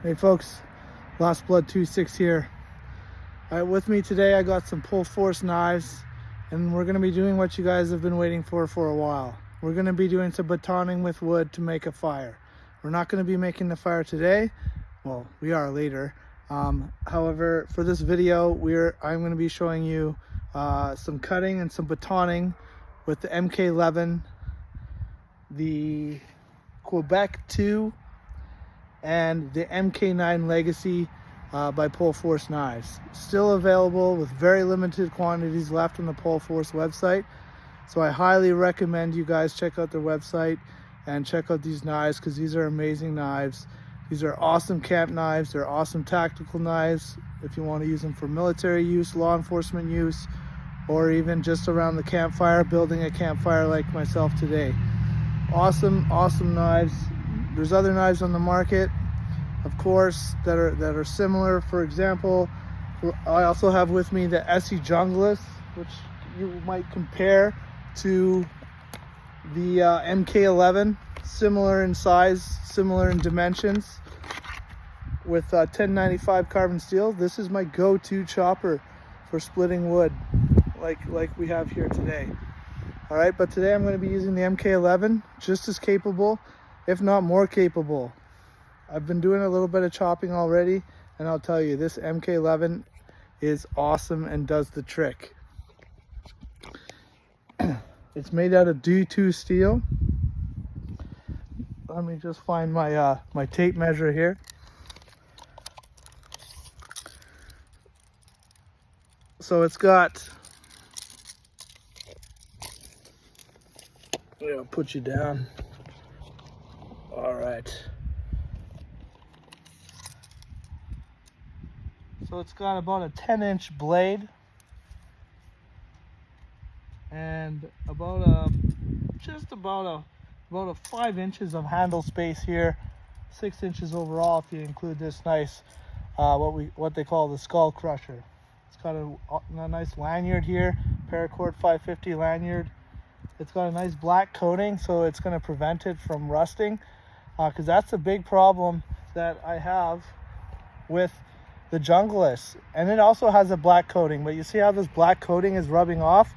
Hey folks, Lost Blood 26 here. With me today I got some Pohl Force knives, and we're going to be doing what you guys have been waiting for a while. We're going to be doing some batoning with wood to make a fire. We're not going to be making the fire today. Well, we are later. However, for this video, I'm going to be showing you some cutting and some batoning with the MK11, the Quebec 2, and the MK9 Legacy by Pohl Force knives. Still available with very limited quantities left on the Pohl Force website. So I highly recommend you guys check out their website and check out these knives, because these are amazing knives. These are awesome camp knives. They're awesome tactical knives if you want to use them for military use, law enforcement use, or even just around the campfire, building a campfire like myself today. Awesome knives. There's other knives on the market, of course, that are similar. For example, I also have with me the SE Junglist, which you might compare to the MK11, similar in size, similar in dimensions, with 1095 carbon steel. This is my go-to chopper for splitting wood, like we have here today. All right, but today I'm going to be using the MK11, just as capable, if not more capable. I've been doing a little bit of chopping already, and I'll tell you, this MK11 is awesome and does the trick. It's made out of D2 steel. Let me just find my my tape measure here. So it's got, I'll put you down. All right. So it's got about a 10-inch blade and just about a 5 inches of handle space here, 6 inches overall if you include this nice what they call the skull crusher. It's got a nice lanyard here, paracord 550 lanyard. It's got a nice black coating, so it's going to prevent it from rusting, because that's the big problem that I have with the Junglist. And it also has a black coating, but you see how this black coating is rubbing off?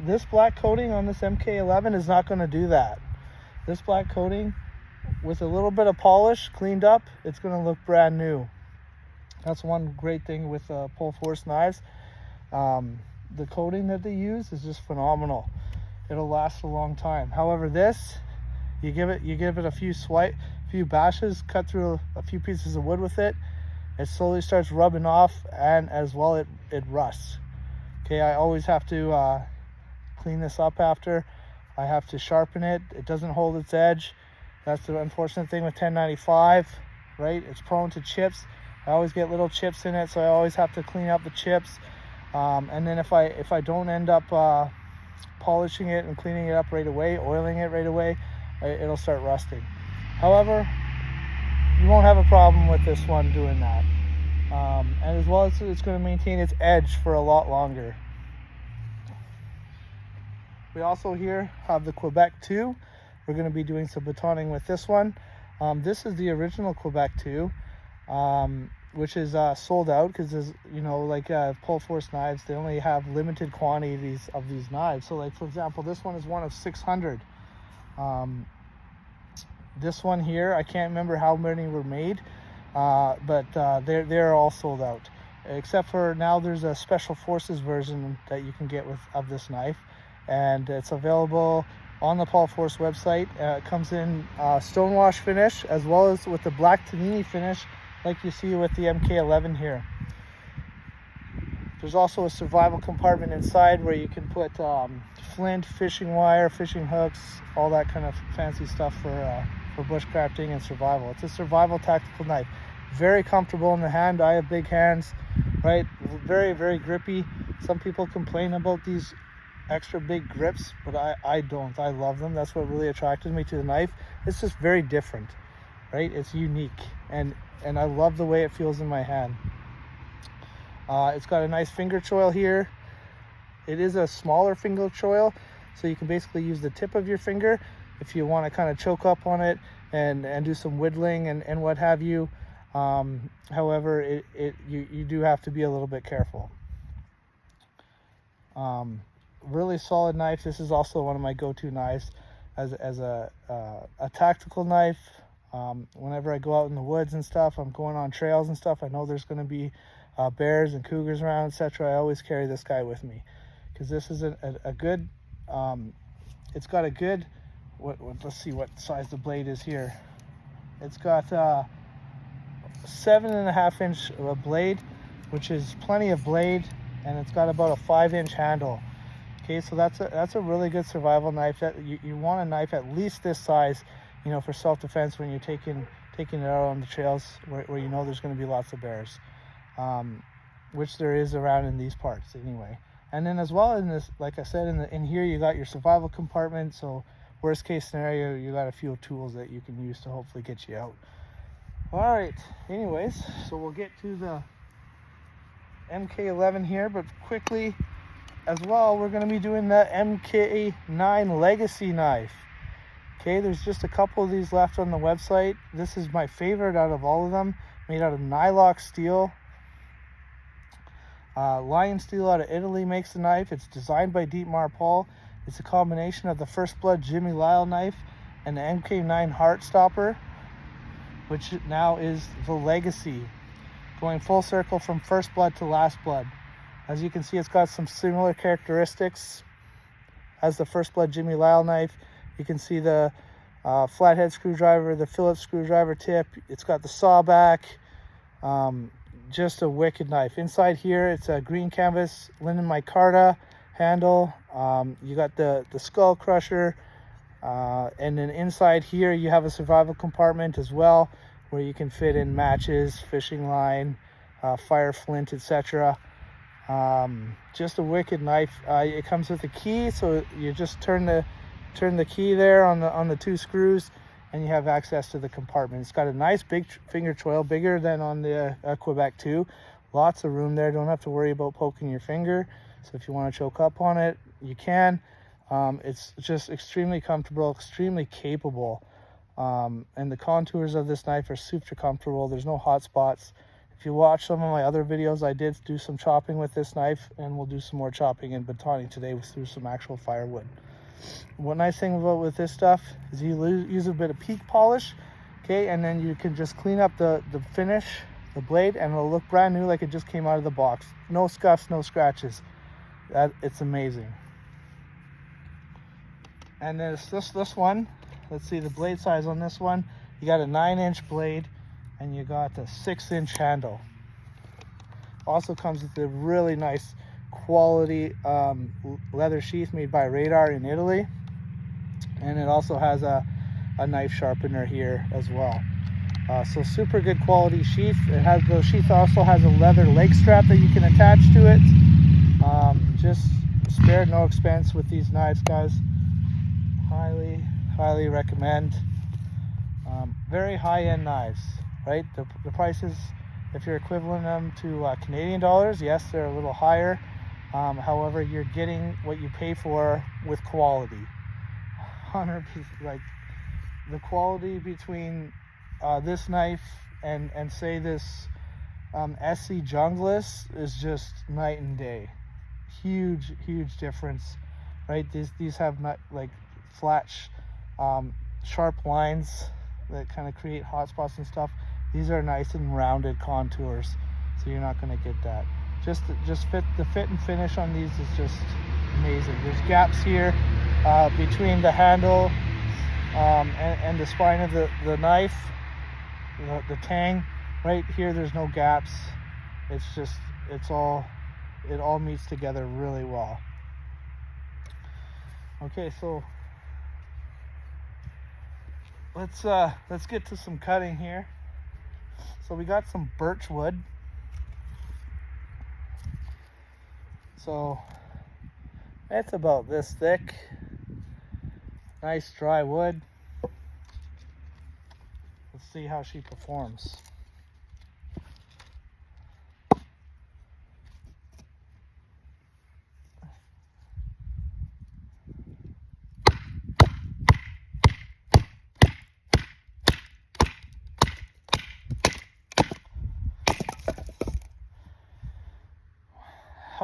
This black coating on this MK11 is not going to do that. This black coating, with a little bit of polish cleaned up, it's going to look brand new. That's one great thing with Pohl Force knives. The coating that they use is just phenomenal. It'll last a long time. However, this, you give it a few bashes, cut through a few pieces of wood with it, it slowly starts rubbing off, and as well it rusts. Okay, I always have to clean this up after. I have to sharpen it. It doesn't hold its edge. That's the unfortunate thing with 1095, right? It's prone to chips. I always get little chips in it, so I always have to clean up the chips. And then if I don't end up polishing it and cleaning it up right away, oiling it right away, it'll start rusting. However, you won't have a problem with this one doing that. And as well, it's going to maintain its edge for a lot longer. We also here have the Quebec 2. We're going to be doing some batoning with this one. This is the original Quebec 2, which is sold out, because, like Pohl Force knives, they only have limited quantities of these knives. So, like, for example, this one is one of 600. This one here, I can't remember how many were made, but they're all sold out. Except for now, there's a Special Forces version that you can get of this knife, and it's available on the Pohl Force website. It comes in stonewash finish, as well as with the black Tanini finish, like you see with the MK11 here. There's also a survival compartment inside where you can put flint, fishing wire, fishing hooks, all that kind of fancy stuff for bushcrafting and survival. It's a survival tactical knife. Very comfortable in the hand. I have big hands, right? Very, very grippy. Some people complain about these extra big grips, but I don't. I love them. That's what really attracted me to the knife. It's just very different, right? It's unique, and I love the way it feels in my hand. It's got a nice finger choil here. It is a smaller finger choil, so you can basically use the tip of your finger if you want to kind of choke up on it and do some whittling and what have you. However, you do have to be a little bit careful. Really solid knife. This is also one of my go-to knives as a tactical knife. Whenever I go out in the woods and stuff, I'm going on trails and stuff, I know there's going to be bears and cougars around, etc. I always carry this guy with me because this is a good, it's got a good, let's see what size the blade is here. It's got 7.5 inch blade, which is plenty of blade, and it's got about a 5-inch handle. Okay, so that's a really good survival knife. That you want a knife at least this size, you know, for self-defense when you're taking it out on the trails where you know there's going to be lots of bears, which there is around in these parts anyway. And then as well in this, like I said, in here you got your survival compartment. So worst case scenario, you got a few tools that you can use to hopefully get you out. All right. Anyways, so we'll get to the MK11 here, but quickly as well, we're going to be doing the MK9 Legacy knife. Okay, there's just a couple of these left on the website. This is my favorite out of all of them, made out of Nylock steel. Lion Steel out of Italy makes the knife. It's designed by Dietmar Pohl. It's a combination of the First Blood Jimmy Lyle knife and the MK9 Heartstopper, which now is the Legacy, going full circle from First Blood to Last Blood. As you can see, it's got some similar characteristics as the First Blood Jimmy Lyle knife. You can see the flathead screwdriver, the Phillips screwdriver tip. It's got the saw back. Just a wicked knife. Inside here, it's a green canvas linen micarta handle. You got the skull crusher. And then inside here, you have a survival compartment as well, where you can fit in matches, fishing line, fire flint, etc. Just a wicked knife. It comes with a key, so you just turn the key there on the 2 screws, and you have access to the compartment. It's got a nice big finger choil, bigger than on the Quebec 2. Lots of room there. Don't have to worry about poking your finger. So if you want to choke up on it, you can. It's just extremely comfortable, extremely capable. And the contours of this knife are super comfortable. There's no hot spots. If you watch some of my other videos, I did do some chopping with this knife, and we'll do some more chopping and batoning today through some actual firewood. One nice thing about with this stuff is you use a bit of peak polish, okay, and then you can just clean up the finish, the blade, and it'll look brand new like it just came out of the box. No scuffs, no scratches. It's amazing. And then it's this one. Let's see the blade size on this one. You got a 9-inch blade, and you got a 6-inch handle. Also comes with a really nice quality leather sheath made by Radar in Italy, and it also has a knife sharpener here as well. So super good quality sheath. The sheath also has a leather leg strap that you can attach to it. Just spared no expense with these knives, guys. Highly recommend. Very high-end knives, right? The prices, if you're equivalent them to Canadian dollars, yes, they're a little higher. However, you're getting what you pay for with quality. 100%, like the quality between this knife and say this SC Junglist is just night and day. Huge difference, right? These have not like flat, sharp lines that kind of create hot spots and stuff. These are nice and rounded contours, so you're not going to get that. Just the fit and finish on these is just amazing. There's gaps here between the handle and the spine of the knife, the tang. Right here, there's no gaps. It all meets together really well. Okay, so let's get to some cutting here. So we got some birch wood. So it's about this thick. Nice dry wood. Let's see how she performs.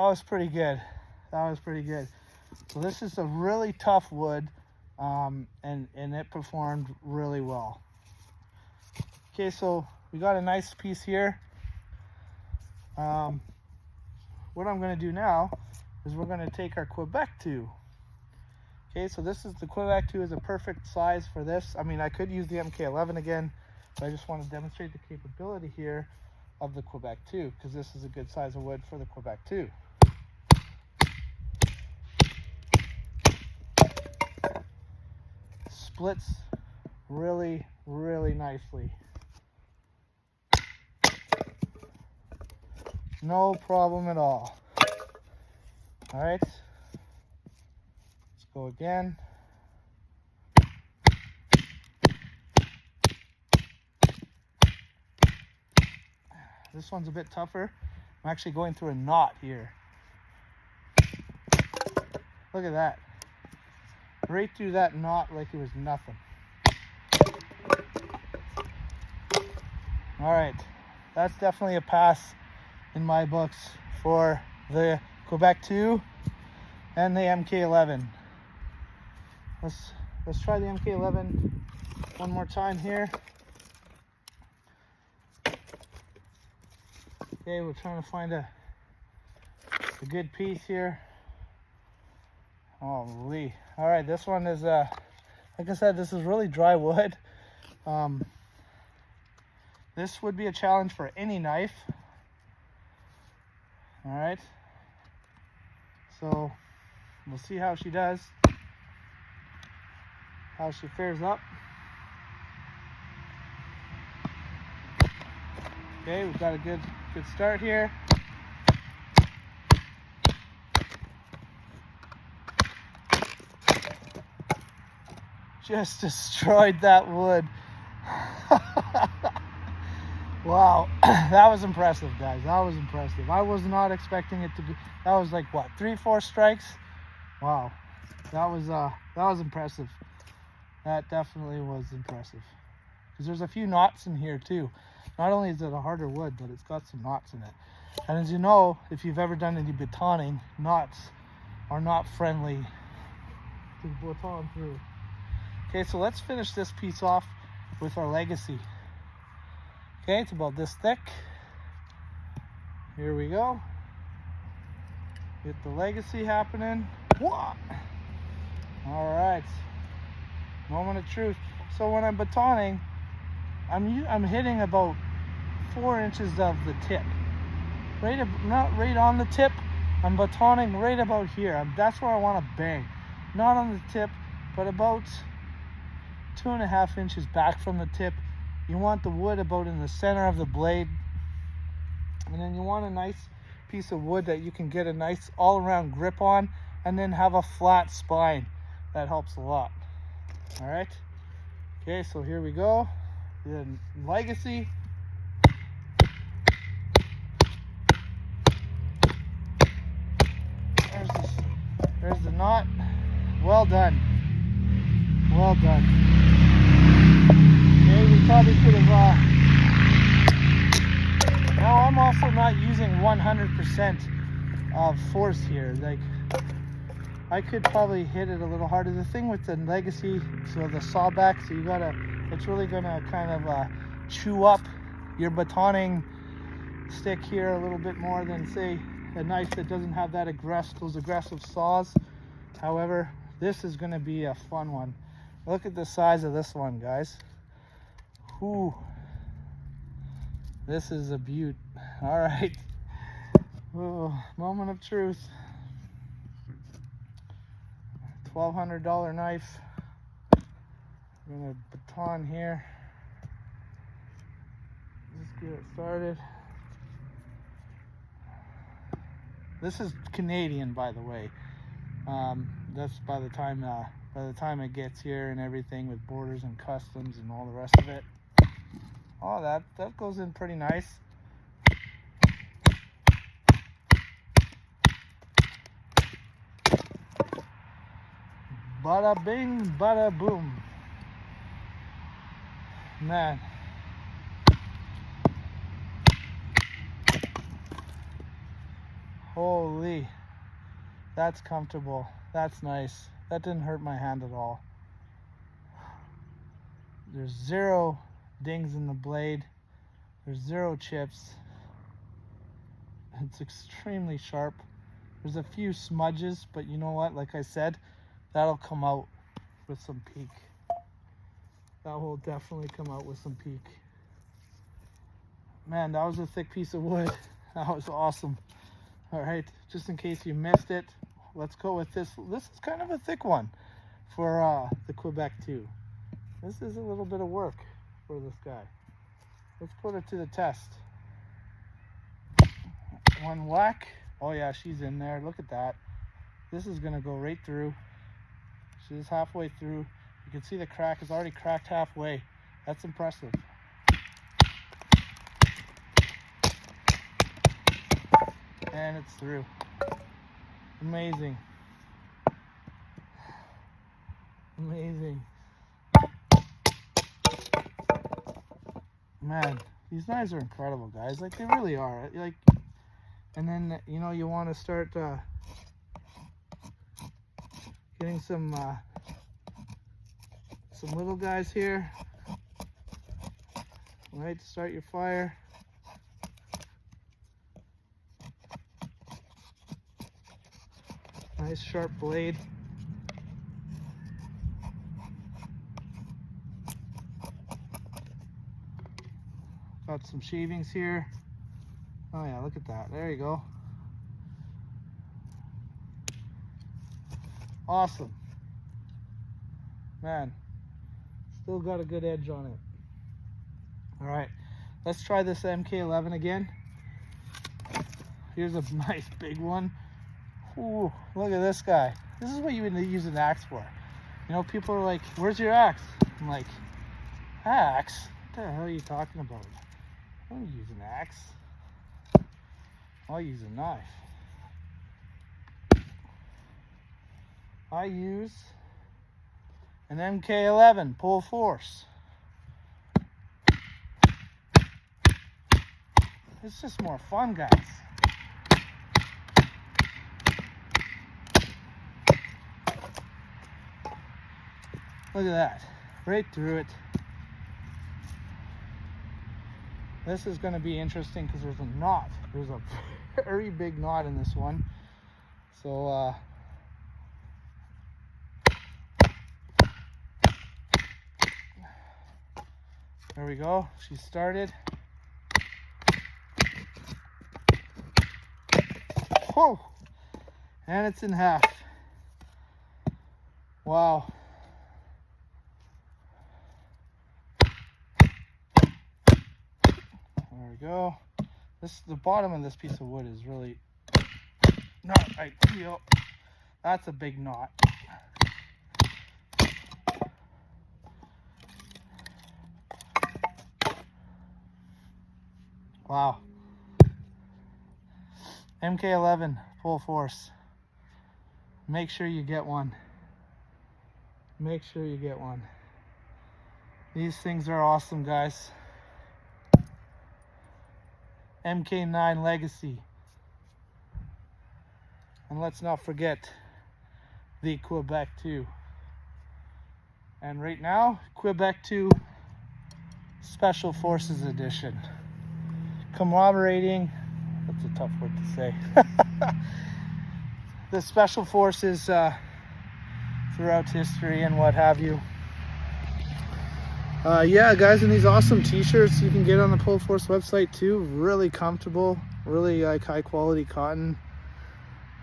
was pretty good. That was pretty good. So this is a really tough wood, and it performed really well. Okay, so we got a nice piece here. What I'm going to do now is we're going to take our Quebec 2. Okay, so this is the Quebec 2 is a perfect size for this. I mean, I could use the MK11 again, but I just want to demonstrate the capability here of the Quebec 2, because this is a good size of wood for the Quebec 2. Splits really, really nicely. No problem at all. All right, let's go again. This one's a bit tougher. I'm actually going through a knot here. Look at that. Right through that knot like it was nothing. All right, that's definitely a pass in my books for the Quebec 2 and the MK11. Let's try the MK11 one more time here. Okay, we're trying to find a good piece here. Holy. All right, this one is, like I said, this is really dry wood. This would be a challenge for any knife. All right. So we'll see how she does, how she fares up. Okay, we've got a good start here. Just destroyed that wood. Wow, that was impressive, guys. That was impressive. I was not expecting it to be. That was like what, 3-4 strikes? Wow, that was impressive. That definitely was impressive. Because there's a few knots in here too. Not only is it a harder wood, but it's got some knots in it. And as you know, if you've ever done any batoning, knots are not friendly to baton through. Okay, so let's finish this piece off with our legacy. Okay, it's about this thick. Here we go. Get the legacy happening. Whoa! All right. Moment of truth. So when I'm batoning, I'm hitting about 4 inches of the tip. Not right on the tip. I'm batoning right about here. That's where I want to bang. Not on the tip, but about 2.5 inches back from the tip. You want the wood about in the center of the blade. And then you want a nice piece of wood that you can get a nice all-around grip on, and then have a flat spine. That helps a lot. All right. Okay, so here we go. The legacy. There's the knot. Well done. Well done. Okay, we probably could have. Now I'm also not using 100% of force here. Like, I could probably hit it a little harder. The thing with the legacy, so the sawback, so you gotta. It's really gonna kind of chew up your batoning stick here a little bit more than, say, a knife that doesn't have that those aggressive saws. However, this is gonna be a fun one. Look at the size of this one, guys. Ooh, this is a beaut. All right. Oh, moment of truth. $1,200 knife. I'm gonna baton here. Just get it started. This is Canadian, by the way. That's by the time it gets here and everything, with borders and customs and all the rest of it. Oh, that goes in pretty nice. Bada bing, bada boom. Man. Holy, that's comfortable. That's nice. That didn't hurt my hand at all. There's 0 dings in the blade. There's 0 chips. It's extremely sharp. There's a few smudges, but you know what? Like I said, that'll come out with some peak. That will definitely come out with some peak. Man, that was a thick piece of wood. That was awesome. All right, just in case you missed it, let's go with this. This is kind of a thick one for the Quebec 2. This is a little bit of work for this guy. Let's put it to the test. One whack. Oh yeah, she's in there. Look at that. This is gonna go right through. She's halfway through. You can see the crack is already cracked halfway. That's impressive. And it's through. Amazing. Amazing. Man, these knives are incredible, guys. Like, they really are. Like, and then, you know, you want to start getting some little guys here. Right, to start your fire. Nice sharp blade. Got some shavings here. Oh yeah, look at that. There you go. Awesome. Man, still got a good edge on it. All right, let's try this MK11 again. Here's a nice big one. Ooh, look at this guy. This is what you would use an axe for. You know, people are like, where's your axe? I'm like, axe? What the hell are you talking about? I don't use an axe. I'll use a knife. I use an MK11 Pohl Force. It's just more fun, guys. Look at that, right through it. This is going to be interesting because there's a knot. There's a very big knot in this one. So, there we go. She started. Whoa! And it's in half. Wow. There we go. The bottom of this piece of wood is really not ideal. That's a big knot. Wow. MK11 Pohl Force. Make sure you get one. Make sure you get one. These things are awesome, guys. MK9 Legacy. And let's not forget the Quebec 2. And right now, Quebec 2 Special Forces Edition. Commemorating, that's a tough word to say. The Special Forces throughout history and what have you. Yeah, guys, and these awesome t-shirts you can get on the Pohl Force website too. Really comfortable, really like high quality cotton.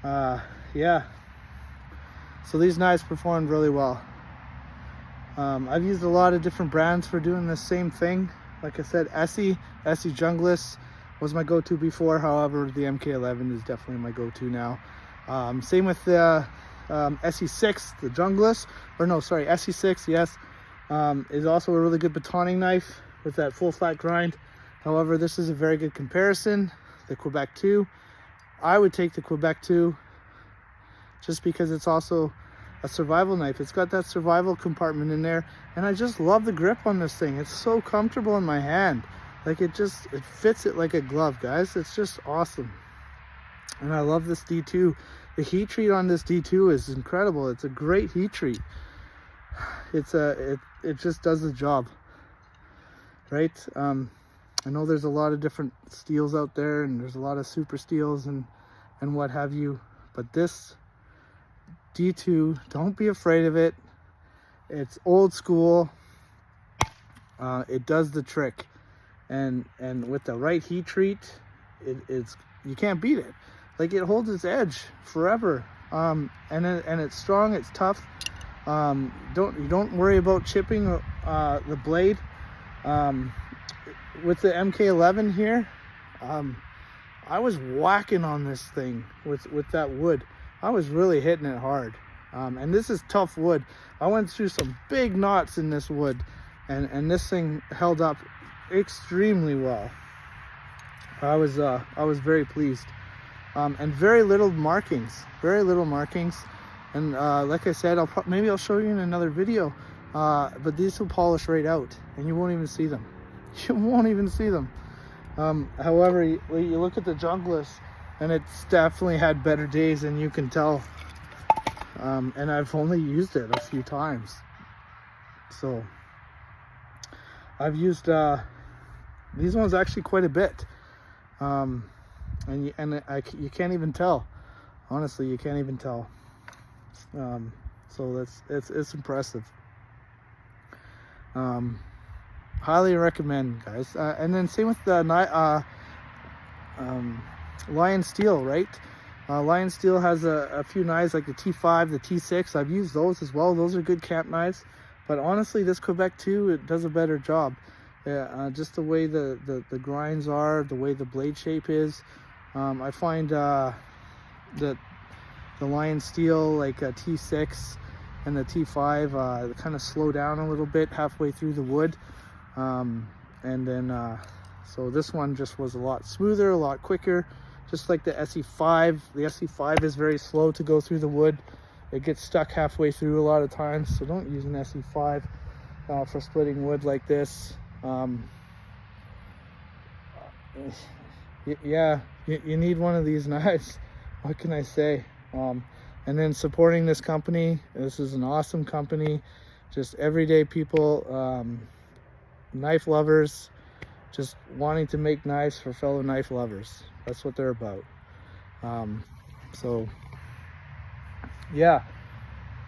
Yeah, so these knives performed really well. I've used a lot of different brands for doing the same thing. Like I said, Essie Junglist was my go-to before. However, the MK11 is definitely my go-to now. Same with the SE6, the Junglist, or no, sorry, SE6, yes. Is also a really good batoning knife with that full flat grind. However, this is a very good comparison. The Quebec 2. I would take the Quebec 2 just because it's also a survival knife. It's got that survival compartment in there, and I just love the grip on this thing. It's so comfortable in my hand. Like it fits it like a glove, guys. It's just awesome. And I love this D2. The heat treat on this D2 is incredible. It's a great heat treat. It just does the job, right? I know there's a lot of different steels out there, and there's a lot of super steels and what have you, but this D2, don't be afraid of it. It's old school. It does the trick, and with the right heat treat, it's you can't beat it. Like, it holds its edge forever, and it's strong. It's tough. You don't worry about chipping the blade. With the MK11 here, I was whacking on this thing with that wood. I was really hitting it hard, and this is tough wood. I went through some big knots in this wood, and this thing held up extremely well. I was very pleased, and very little markings, and like I said, maybe I'll show you in another video, but these will polish right out, and you won't even see them. You won't even see them. However, you look at the Junglist, and it's definitely had better days, and you can tell. And I've only used it a few times, so I've used these ones actually quite a bit, and you can't even tell. Honestly, you can't even tell. So it's impressive. Highly recommend, guys. And then same with the Lion Steel, right? Lion Steel has a few knives like the T5, the T6. I've used those as well. Those are good camp knives. But honestly, this Quebec 2, it does a better job. Just the way the grinds are, the way the blade shape is. I find that the Lion Steel, like a T6 and the T5, kind of slow down a little bit halfway through the wood. And then so this one just was a lot smoother, a lot quicker, just like the SE5. The SE5 is very slow to go through the wood. It gets stuck halfway through a lot of times, so don't use an SE5 for splitting wood like this. Yeah, you need one of these knives. What can I say? And then supporting this company. This is an awesome company. Just everyday people, knife lovers, just wanting to make knives for fellow knife lovers. That's what they're about. So yeah,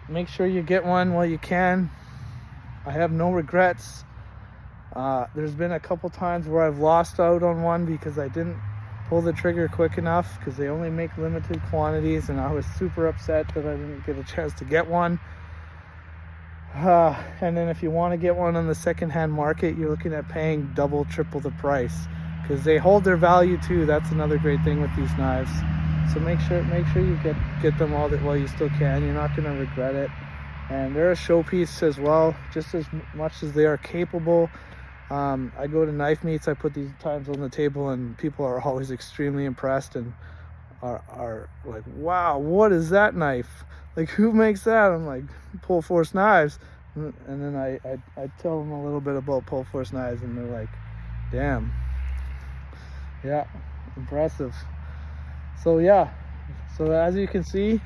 make sure you get one while you can. I have no regrets. There's been a couple times where I've lost out on one because I didn't pull the trigger quick enough, because they only make limited quantities, and I was super upset that I didn't get a chance to get one. And then if you want to get one on the secondhand market, you're looking at paying double, triple the price, because they hold their value too. That's another great thing with these knives. So make sure you get them while you still can. You're not going to regret it. And they're a showpiece as well, just as much as they are capable. I go to knife meets, I put these times on the table, and people are always extremely impressed and are like, wow, what is that knife? Like, who makes that? I'm like, Pohl Force knives. And then I tell them a little bit about Pohl Force knives, and they're like, damn, yeah, impressive. So yeah, so as you can see,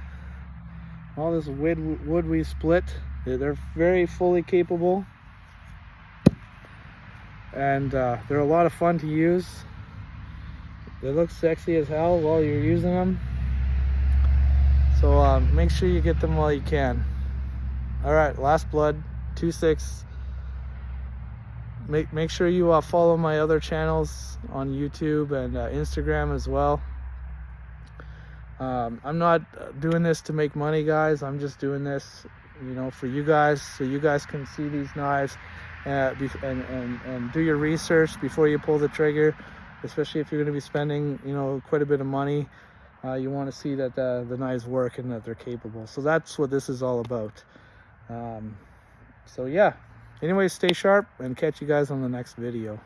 all this wood we split, they're very fully capable, and they're a lot of fun to use. They look sexy as hell while you're using them. So make sure you get them while you can. All right, Last Blood 2.6. Make sure you follow my other channels on YouTube and Instagram as well. I'm not doing this to make money, guys. I'm just doing this, for you guys, so you guys can see these knives and do your research before you pull the trigger, especially if you're going to be spending, quite a bit of money. You want to see that the knives work and that they're capable. So that's what this is all about. So yeah, anyways, stay sharp, and catch you guys on the next video.